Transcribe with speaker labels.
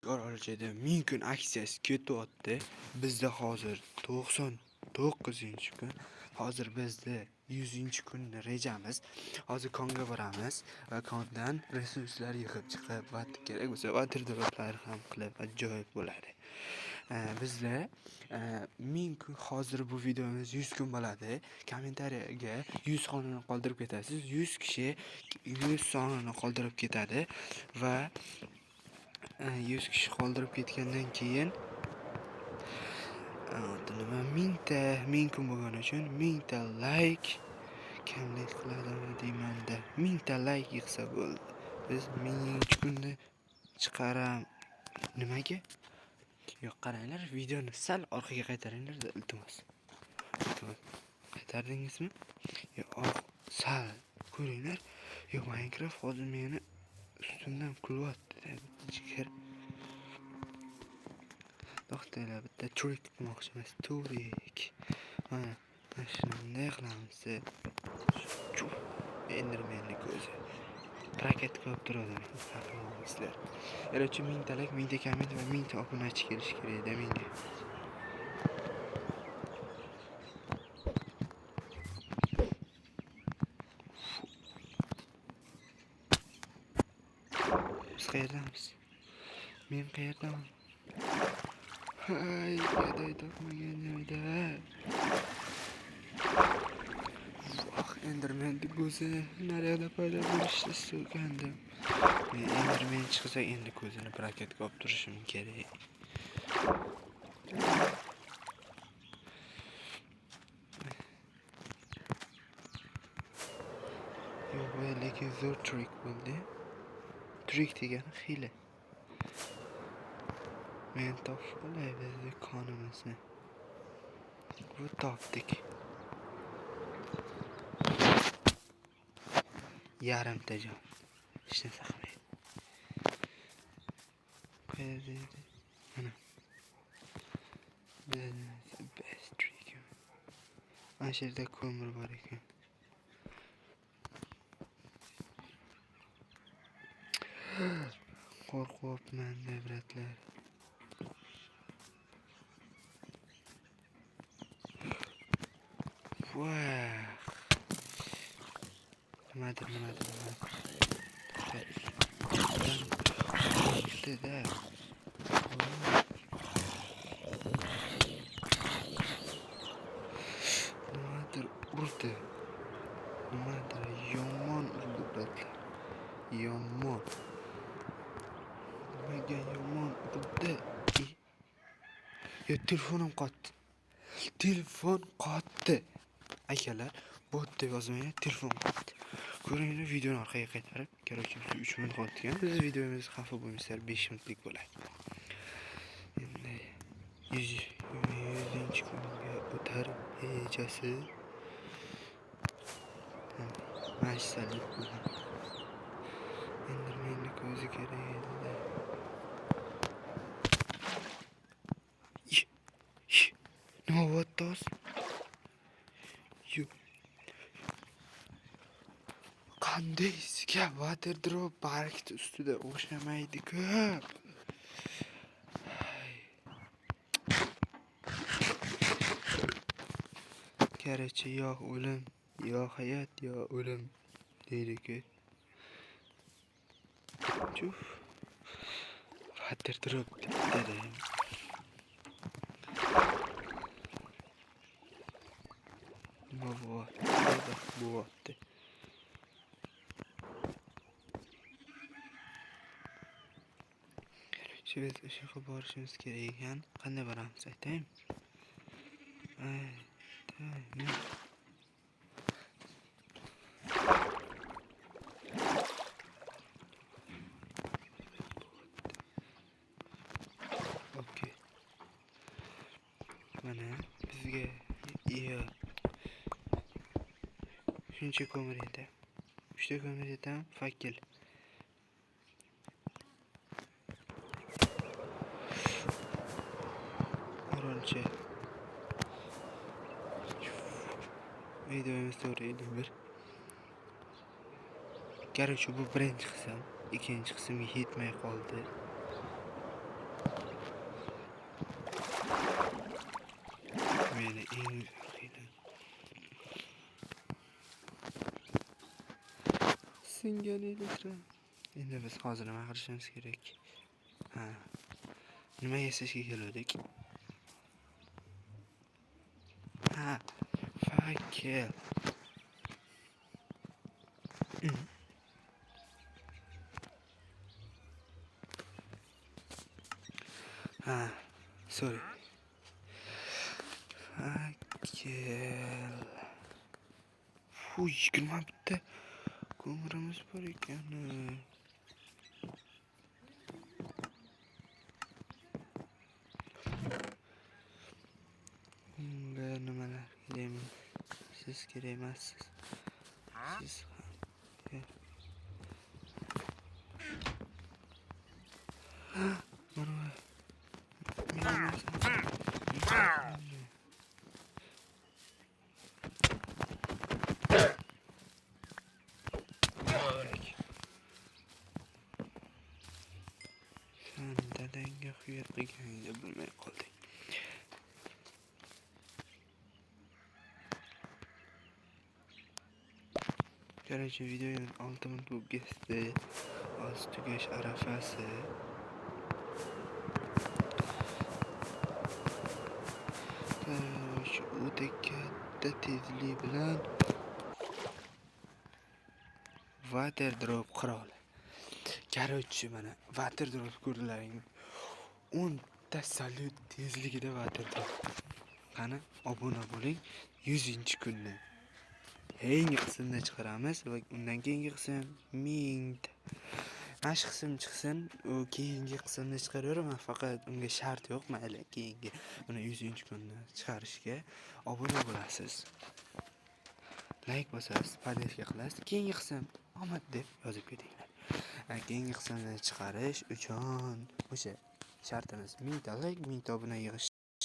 Speaker 1: Orolchada 1000 kun aksiyasi ketyapti. Bizda hozir 99-kun. Hozir bizda 100-kunni rejamiz. Hozir konga boramiz va kondan resurslar yig'ib chiqib, va kerak bo'lsa water'droplar ham qilib ajoyib bo'ladi. Bizda 1000 kun, hozir bu videomiz 100 kun bo'ladi. Kommentariyaga 100 sonini qoldirib ketasiz. 100 kishi 100 sonini qoldirib ketadi va 100 kishi qoldirib ketgandan keyin nima 1000 kun bo'lgani uchun 1000 ta like kamlik qiladimi deymanda 1000 ta like yig'sa bo'ldi. Biz 1000-kunni chiqaram. Nimaga? Yo'q, qaranglar, videoni sal orqaga qaytaringlar, iltimos. Qaytardingizmi? Yo'q, sal ko'ringlar. Yo'q, Minecraft hozir meni ustimdan kulyapti. Jigar. To'xtanglar, bitta trik qilmoqchimiz. Trik. Mana shunday qilamiz. Endermanni ko'zi. Raket qilib turadi. Sizlar. Yo'lchi 1000 ta like, 1000 ta komment va 1000 ta obunachi kelish kerak-da menga. Biz qayerdamiz? Men qayerdaman? Hay, gaday topmagan joyda. Enderman deb o'zi naryoqda paydo bo'lishni istagandim. Men Enderman chiqsa endi ko'zini braketga olib turishim kerak. Yo'q, lekin zo'r trik bo'ldi. Trik degani hiyla. Men topib olay bizni qonimizni. Bu topdik. Yarimta jon. Hech narsa qilmaydi. Qayerda edi? Mana. Best trick. Mana shu yerda ko'mir bor ekan. Qo'rqyapman, bratlar. Voy. Nimadir. Dedi. Nimadir urdi. Nimadir yomon urdi, bratlar. Yomon. Nimaga yomon urdi? Telefonim qotdi. Telefon qotdi. Akalar, bot deb yozmang, telefon qotdi. Ko'ringlar, videoni orqaga qaytarib, kerak 3 minut qolgan. Biz videomiz xafa bo'lmasizlar, 5 minutlik bo'ladi. Endi 100-kunga o'tar rejasi. Mashsalik bo'lgan. Endermanni ko'zi kerak edi. Nima bo'pti? Qanday sizga waterdrop barkit ustida o'xshamaydi-ku. Karachi yo o'lim, yo hayot, yo o'lim deydi-ku. Chuf. Waterdrop dedi. Nima bo'pti? Biz o'sha yoqqa borishimiz kerak ekan. Qanday boramiz aytaymi? Okay. Mana bizga shuncha ko'mir edi. 3 ta ko'mir edi, fakil. Orolcha. Videomiz to'g'ri 51. Короче, bu birinchi qism, ikkinchi qismga yetmay qoldi. eng xiyli. Singan elektron. Endi biz hozir nima qilishimiz kerak? Ha. Nima yasashga keldik? Ha. Fakkel. Ha. Sorry. Fakkel. Fu 20 bitta ko'mirimiz bor ekan. Bunga nimalar kerakmi? Siz kerak emassiz. Siz ham. Mana sen dadangga xiyat qilganingni bilmay qolding. Короче, videoning 6 minut bo'lib ketdi. Hozir tugash arafasi. Shu o'ta katta tezlik bilan water drop qiroli. Короче, mana water drop ko'rdilaringmi? 10 ta salyut tezligida water drop. Qani, obuna bo'ling. 100-kunni keyingi qismda chiqaramiz va undan keyingi qism 1000 ta. Mana shu qism chiqsin, u keyingi qismda chiqaraveraman, faqat unga shart yo'q, mayli, keyingi buni 100-kunni chiqarishga obuna bo'lasiz. Like bosasiz, podpishka qilasiz. Keyingi qism omad deb yozib ketinglar. Keyingi qismni chiqarish uchun o'sha shartimiz 1000 ta like, 1000 ta obuna yig'ish